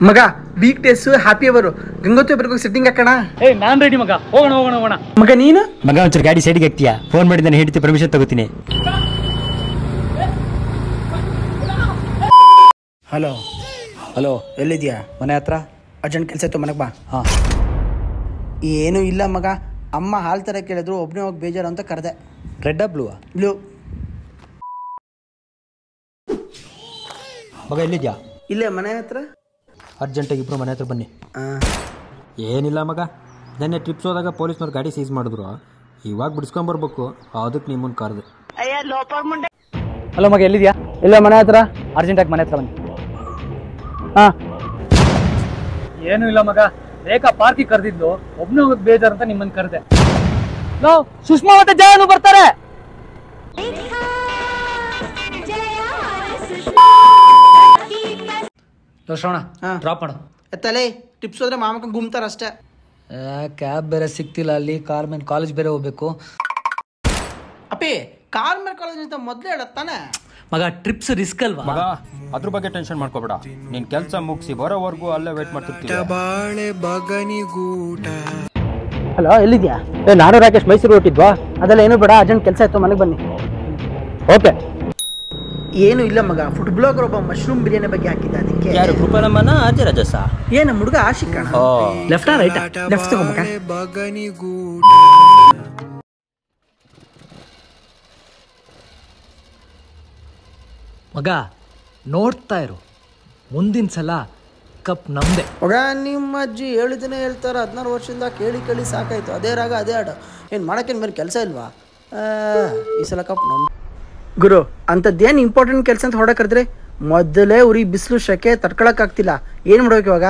ಮಗ week days happy ಅವರು ಗಂಗೋತ್ರಿ ಬರ್ಬೇಕು ಸೆಟ್ಟಿಂಗ್ ಹಾಕೋಣ. ನಾನ್ ರೆಡಿ ಮಗ, ಹೋಗೋಣ. ಮಗ ನೀನು ಮಗ ಒಂಚೂರು ಗಾಡಿ ಸೈಡ್ಗೆ ಹಾಕ್ತೀಯಾ? ಫೋನ್ ಮಾಡಿ ನಾನು ಹೇಳ್ತಿ ಪರ್ಮಿಷನ್ ತಗೋತೀನಿ. ಹಲೋ ಎಲ್ಲಿದ್ಯಾ? ಮನೆ ಹತ್ರ ಅರ್ಜೆಂಟ್ ಕೆಲಸ ಇತ್ತು, ಮನೆಗೆ ಬಾ. ಹಾಂ. ಏನೂ ಇಲ್ಲ ಮಗ, ಅಮ್ಮ ಹಾಲು ಥರ ಕೇಳಿದ್ರು, ಒಬ್ಬನೇ ಹೋಗಿ ಬೇಜಾರು ಅಂತ ಕರೆದೆ. ರೆಡ್ಡಾ ಬ್ಲೂ? ಬ್ಲೂ. ಮಗ ಎಲ್ಲಿದ್ಯಾ? ಇಲ್ಲೇ ಮನೆ ಹತ್ರ. ಅರ್ಜೆಂಟಾಗಿ ಇಬ್ಬರು ಮನೆ ಹತ್ರ ಬನ್ನಿ. ಏನಿಲ್ಲ ಮಗ, ನೆನ್ನೆ ಟ್ರಿಪ್ಸ್ ಹೋದಾಗ ಪೊಲೀಸ್ನವ್ರು ಗಾಡಿ ಸೀಸ್ ಮಾಡಿದ್ರು, ಇವಾಗ ಬಿಡಿಸ್ಕೊಂಬರ್ಬೇಕು, ಅದಕ್ಕೆ ನಿಮ್ಮನ್ನು ಕರೆದೆ. ಹಲೋ ಮಗ ಎಲ್ಲಿದ್ಯಾ? ಇಲ್ಲ ಮನೆ ಹತ್ರ. ಅರ್ಜೆಂಟಾಗಿ ಮನೆ ಹತ್ರ ಬನ್ನಿ. ಏನು ಇಲ್ಲ ಮಗ, ರೇಖಾ ಪಾರ್ಕಿಗೆ ಕರೆದಿದ್ದು, ಒಬ್ನೇ ಹೋಗೋದು ಬೇಜಾರು ಅಂತ ನಿಮ್ಮನ್ನು ಕರೆದೆ. ಸುಷ್ಮಾ ಮತ್ತೆ ಜಯನು ಬರ್ತಾರೆ. ಶ್ರವಣ ಡ್ರಾಪ್ ಮಾಡು. ಎತ್ತಲೇ ಟಿಪ್ಸ್ ಹೋದ್ರೆ ಮಾಮಕ್ಕ ಗುಮ್ತಾರ ಅಷ್ಟೇ. ಕ್ಯಾಬ್ ಬೇರೆ ಸಿಕ್ತಿಲ್ಲ, ಅಲ್ಲಿ ಕಾರ್ ಮೇಲೆ ಕಾಲೇಜ್ ಬೇರೆ ಹೋಗ್ಬೇಕು. ಅಪ್ಪಿ ಕಾರ್ ಮೇಲೆ ಕಾಲೇಜ್ ಅಂತ ಮೊದಲೇ ಹೇಳತ್ತಾನೆ ಮಗ, ಟ್ರಿಪ್ಸ್ ರಿಸ್ಕ್ ಅಲ್ವಾ ಮಗ? ಅದ್ರ ಬಗ್ಗೆ ಟೆನ್ಷನ್ ಮಾಡ್ಕೋಬೇಡ, ನೀನ್ ಕೆಲಸ ಮುಗಿಸಿ ಬರೋವರೆಗೂ ಅಲ್ಲೇ ವೇಟ್ ಮಾಡ್ತಿರ್ತೀವಿ. ಹಲೋ ಎಲ್ಲಿದ್ಯಾ? ನಾನು ರಾಕೇಶ್ ಮೈಸೂರು ಹೊಟ್ಟಿದ್ವಾ? ಅದೆಲ್ಲ ಏನು ಬೇಡ, ಅರ್ಜೆಂಟ್ ಕೆಲಸ ಇತ್ತು, ಮನೆಗೆ ಬನ್ನಿ. ಓಕೆ. ಏನು ಇಲ್ಲ ಮಗ, ಫುಡ್ ಬ್ಲಾಗರ್ ಒಬ್ಬ ಮಶ್ರೂಮ್ ಬಿರಿಯಾನಿ ಬಗ್ಗೆ ಹಾಕಿದ್ದ, ಅದಕ್ಕೆ. ಯಾರು ಕೃಪನಮ್ಮನ ಅಜಯ ರಜಸ? ನಮ್ಮ ಹುಡುಗ ಆಶಿಕ್ ಅಣ್ಣ. ಲೆಫ್ಟಾ ರೈಟಾ? ಲೆಫ್ಟ್ ತಗೋ ಮಗ. ಮಗ ನೋಡ್ತಾ ಇರು, ಮುಂದಿನ ಸಲ ಕಪ್ ನಮ್ದೆ. ಮಗ ನಿಮ್ಮ ಅಜ್ಜಿ ಹೇಳಿದನೇ ಹೇಳ್ತಾರೆ, 16 ವರ್ಷದಿಂದ ಕೇಳಿ ಕೇಳಿ ಸಾಕಾಯ್ತು, ಅದೇ ರಾಗ ಅದೇ ಹಾಡು, ಏನು ಮಾಡೋಕ್ಕೇನು ಬೇರೆ ಕೆಲಸ ಇಲ್ವಾ? ಈ ಸಲ ಕಪ್ ನಮ್ ಗುರು. ಅಂಥದ್ದೇನು ಇಂಪಾರ್ಟೆಂಟ್ ಕೆಲಸ ಅಂತ ಹೊಡಕರಿದ್ರೆ ಮೊದಲೇ ಉರಿ ಬಿಸಿಲು ಶೆಕೆ ತಡ್ಕೊಳಕ್ಕಾಗ್ತಿಲ್ಲ, ಏನು ಮಾಡ್ಬೇಕು ಇವಾಗ?